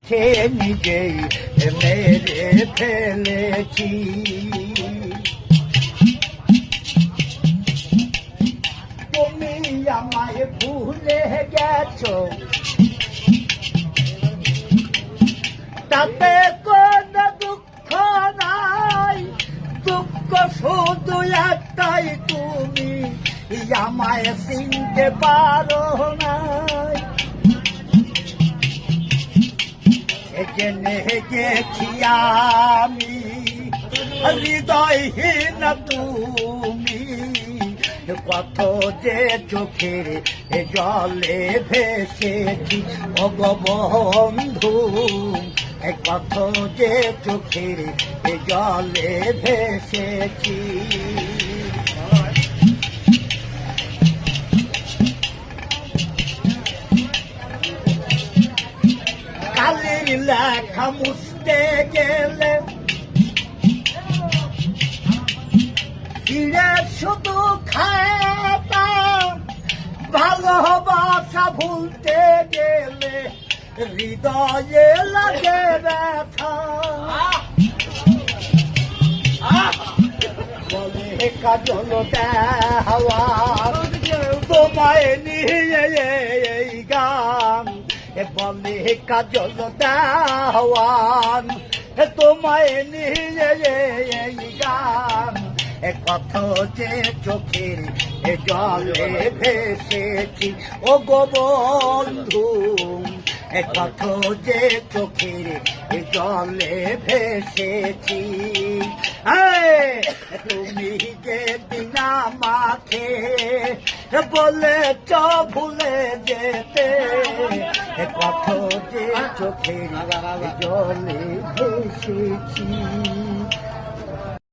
সে নিজেই মেরে ফেলেছি। তুমি আমায় ভুলে গেছো, তাতে কোনো দুঃখ নাই, দুঃখ শুধু একটাই, তুমি আমায় চিনতে পারো নাই। জেনে গেছি আমি হৃদয়হীন তুমি, কত যে চোখের জলে ভেসেছি ওগো বন্ধু, কত যে চোখের জলে ভেসেছি। কালির লেখা মুছতে গেলে ফিরে শুধু খাতা, ভালোবাসা ভুলতে গেলে হৃদয়ে লাগে ব্যথা। বলে কাজল দেওয়া তোমায় নিয়ে এই গান, বলে কাজল দেওয়ান তোমায় নিয়ে এই গান, কত যে চোখের জলে ভেসেছি ওগো বন্ধু, কত যে চোখের জলে ভেসেছি। তুমি যে দিন আমাকে বলেছ ভুলে যেতে, কত যে চোখের জলে ভেসেছি।